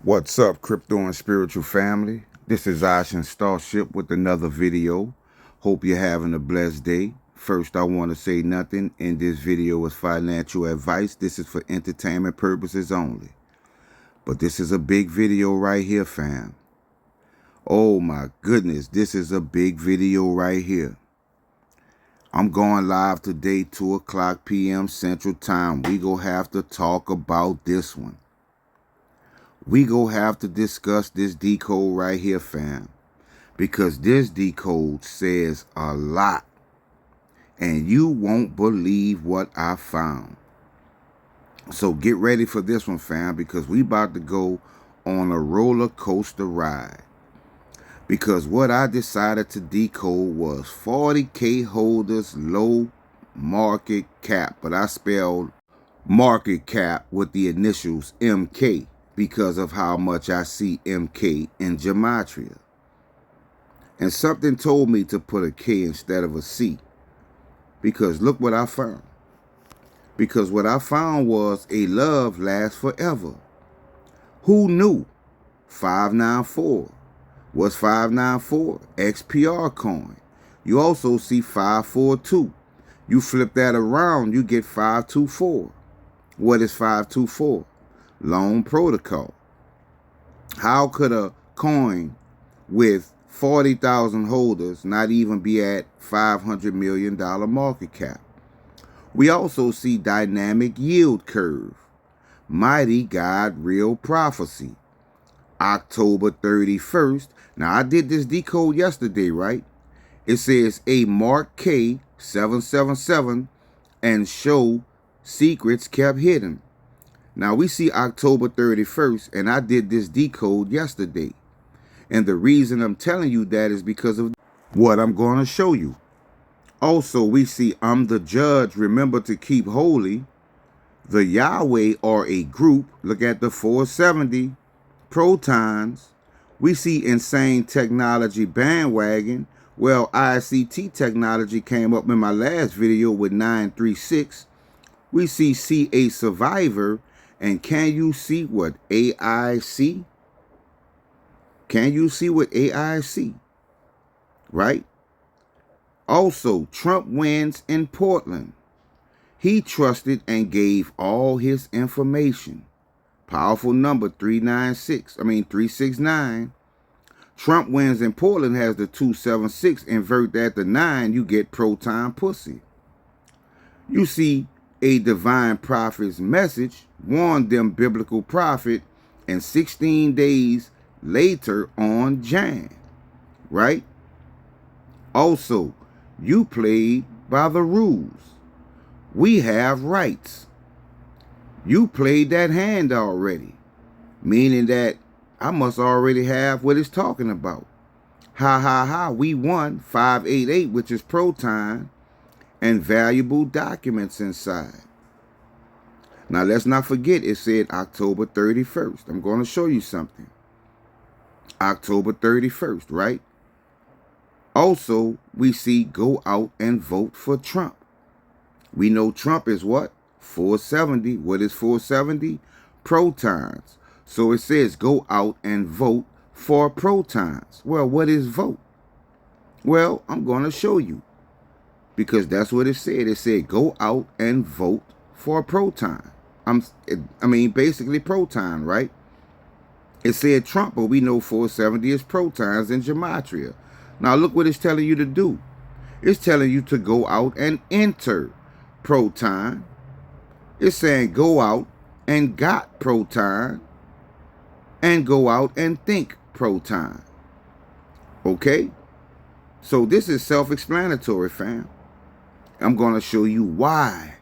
What's up, crypto and spiritual family? This is Ocean Starship with another video. Hope you're having a blessed day. First, I want to say nothing in this video is financial advice. This is for entertainment purposes only. But this is a big video right here, fam. Oh my goodness, this is a big video right here. I'm going live today, 2 o'clock p.m. Central Time. We gonna have to talk about this one. We gonna have to discuss this decode right here, fam. Because this decode says a lot. And you won't believe what I found. So get ready for this one, fam, because we about to go on a roller coaster ride. Because what I decided to decode was 40K holders low market cap. But I spelled market cap with the initials MK because of how much I see MK in gematria. And something told me to put a K instead of a C. Because look what I found. Because what I found was a love lasts forever. Who knew? 594. What's 594? XPR coin. You also see 542. You flip that around, you get 524. What is 524? Loan protocol. How could a coin with 40,000 holders not even be at $500 million market cap? We also see dynamic yield curve. Mighty God Real Prophecy. October 31st. Now, I did this decode yesterday, right? It says a Mark K 777 and show secrets kept hidden. Now, we see October 31st, and I did this decode yesterday. And the reason I'm telling you that is because of what I'm going to show you. Also, we see I'm the judge, remember to keep holy. The Yahweh are a group. Look at the 470 protons. We see insane technology bandwagon. Well, ICT technology came up in my last video with 936. We see CA survivor. And can you see what AI see? Can you see what AI see? Right? Also, Trump wins in Portland. He trusted and gave all his information. Powerful number 369. Trump wins in Portland has the 276. Invert that to 9, you get proton pussy. You see a divine prophet's message warned them biblical prophet, and 16 days later on Jan. Right? Also, you played by the rules. We have rights. You played that hand already, meaning that I must already have what it's talking about. Ha ha ha, we won 588, which is proton, and valuable documents inside. Now, let's not forget it said October 31st. I'm going to show you something. October 31st, right? Also, we see go out and vote for Trump. We know Trump is what? 470. What is 470? Protons. So it says go out and vote for protons. Well, what is vote? Well, I'm going to show you. Because that's what it said. It said go out and vote for a proton. I mean, basically proton, right? It said Trump, but we know 470 is protons in gematria. Now look what it's telling you to do. It's telling you to go out and enter proton. It's saying go out and got proton and go out and think proton. Okay? So this is self-explanatory, fam. I'm going to show you why.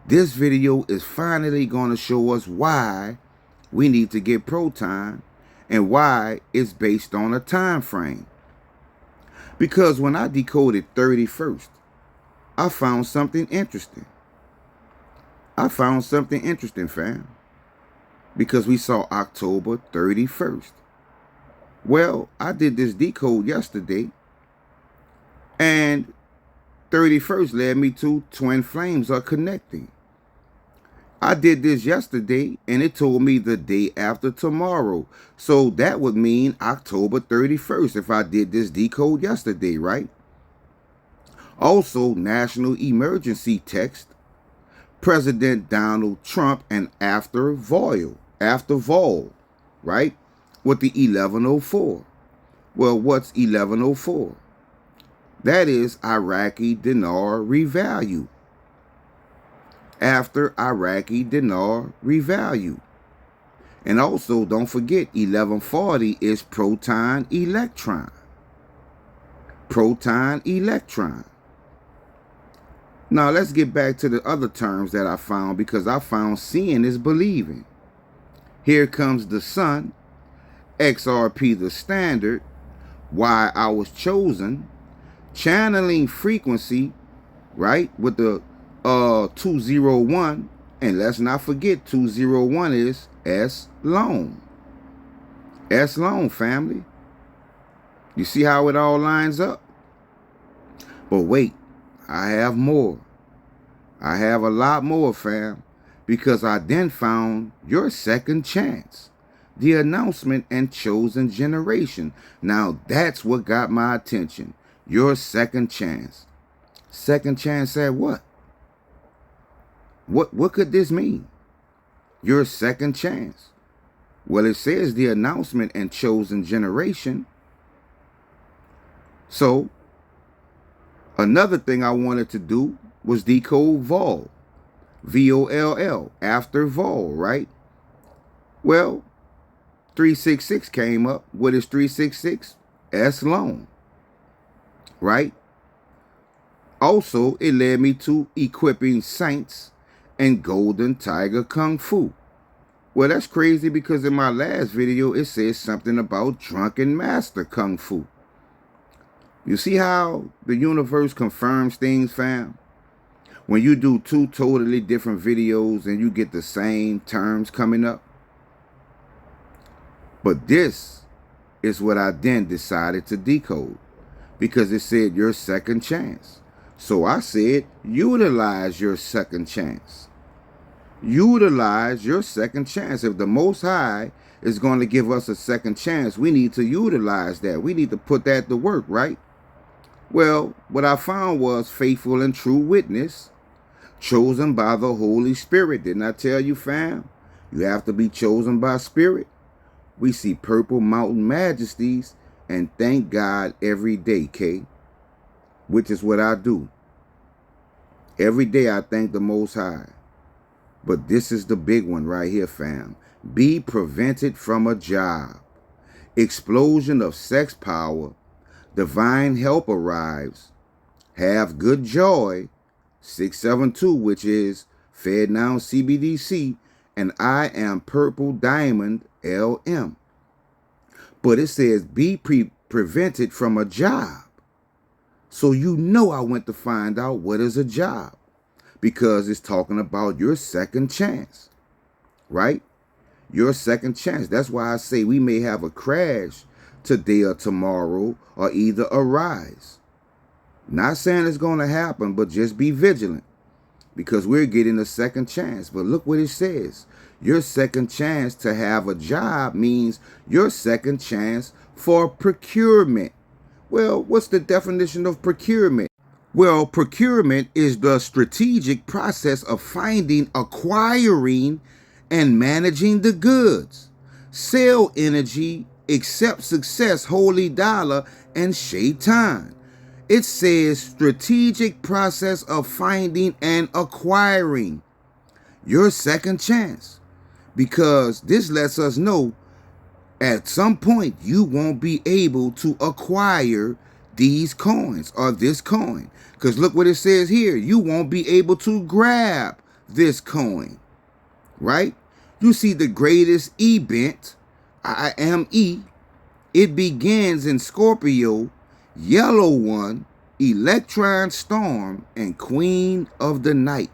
This video is finally going to show us why we need to get proton and why it's based on a time frame. Because when I decoded 31st, I found something interesting. I found something interesting, fam. Because we saw October 31st. Well, I did this decode yesterday, and 31st led me to twin flames are connecting. I did this yesterday and it told me the day after tomorrow. So that would mean October 31st if I did this decode yesterday, right? Also, national emergency text, President Donald Trump and after Vol, right? With the 1104. Well, what's 1104? That is Iraqi dinar revalue. After Iraqi dinar revalue. And also, don't forget, 1140 is proton electron. Proton electron. Now, let's get back to the other terms that I found, because I found seeing is believing. Here comes the sun, XRP the standard, why I was chosen, channeling frequency, right, with the 201, and let's not forget 201 is S long. S long, family. You see how it all lines up? But wait, I have more. I have a lot more, fam, because I then found your second chance, the announcement and chosen generation. Now that's what got my attention. Your second chance. Second chance at what? What could this mean? Your second chance. Well, it says the announcement and chosen generation. So, another thing I wanted to do was decode Vol. V-O-L-L, after Vol, right? Well, 366 came up. What is 366? S long, right? Also, it led me to equipping saints and golden tiger kung fu. Well, that's crazy because in my last video, it says something about drunken master kung fu. You see how the universe confirms things, fam? When you do two totally different videos and you get the same terms coming up. But this is what I then decided to decode, because it said your second chance. So I said, utilize your second chance. Utilize your second chance. If the Most High is going to give us a second chance, we need to utilize that. We need to put that to work, right? Well, what I found was faithful and true witness, chosen by the Holy Spirit. Didn't I tell you, fam? You have to be chosen by Spirit. We see purple mountain majesties and thank God every day, K, which is what I do. Every day I thank the Most High. But this is the big one right here, fam. Be prevented from a job. Explosion of sex power. Divine help arrives. Have good joy. 672, which is Fed Now CBDC. And I am Purple Diamond LM. But it says be prevented from a job. So you know I went to find out what is a job, because it's talking about your second chance, right? Your second chance. That's why I say we may have a crash today or tomorrow, or either a rise. Not saying it's going to happen, but just be vigilant, because we're getting a second chance. But look what it says. Your second chance to have a job means your second chance for procurement. Well, what's the definition of procurement? Well, procurement is the strategic process of finding, acquiring, and managing the goods. Sell energy, accept success, holy dollar, and shaitan. It says strategic process of finding and acquiring. Your second chance. Because this lets us know at some point you won't be able to acquire these coins or this coin. Because look what it says here. You won't be able to grab this coin. Right? You see the greatest event, I am E. It begins in Scorpio, yellow one, electron storm, and queen of the night.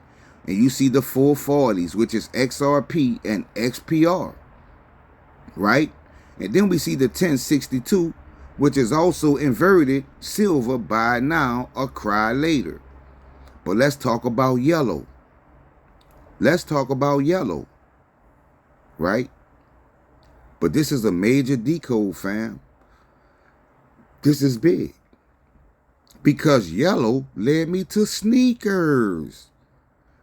And you see the 440s, which is XRP and XPR. Right? And then we see the 1062, which is also inverted silver, buy now or cry later. But let's talk about yellow. Let's talk about yellow, right? But this is a major decode, fam. This is big. Because yellow led me to sneakers.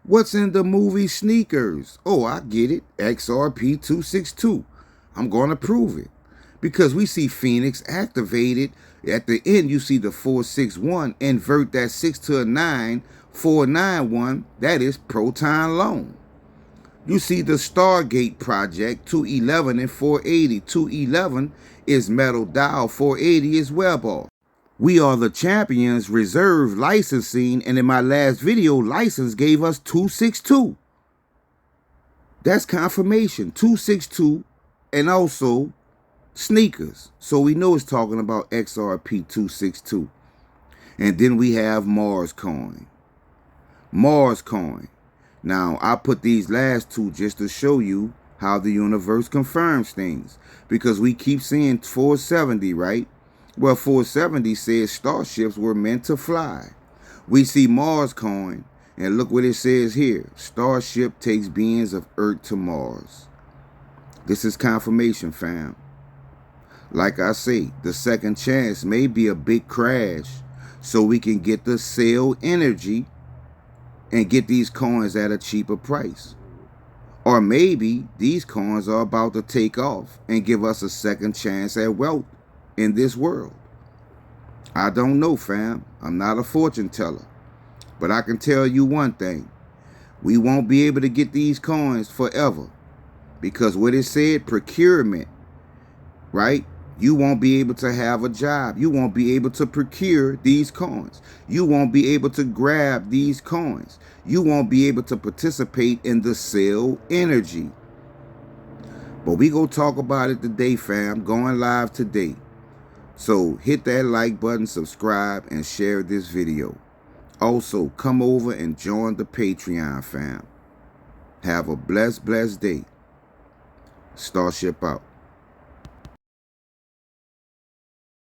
What's in the movie Sneakers? Oh, I get it. XRP 262. I'm going to prove it. Because we see Phoenix activated. At the end, you see the 461. Invert that 6 to a 9. 491. That is Proton Loan. You see the Stargate project, 211 and 480. 211 is Metal Dial. 480 is Weball. We are the champions reserve licensing, and in my last video, license gave us 262. That's confirmation, 262, and also sneakers. So we know it's talking about XRP 262. And then we have Mars coin. Mars coin. Now, I put these last two just to show you how the universe confirms things. Because we keep seeing 470, right? Well, 470 says starships were meant to fly. We see Mars coin, and look what it says here. Starship takes beings of Earth to Mars. This is confirmation, fam. Like I say, the second chance may be a big crash, so we can get the sale energy and get these coins at a cheaper price. Or maybe these coins are about to take off and give us a second chance at wealth in this world. I don't know, fam. I'm not a fortune teller. But I can tell you one thing. We won't be able to get these coins forever. Because what it said, procurement, right? You won't be able to have a job. You won't be able to procure these coins. You won't be able to grab these coins. You won't be able to participate in the sale energy. But we gonna talk about it today, fam. Going live today. So hit that like button, subscribe, and share this video. Also, come over and join the Patreon, fam. Have a blessed day. Starship out.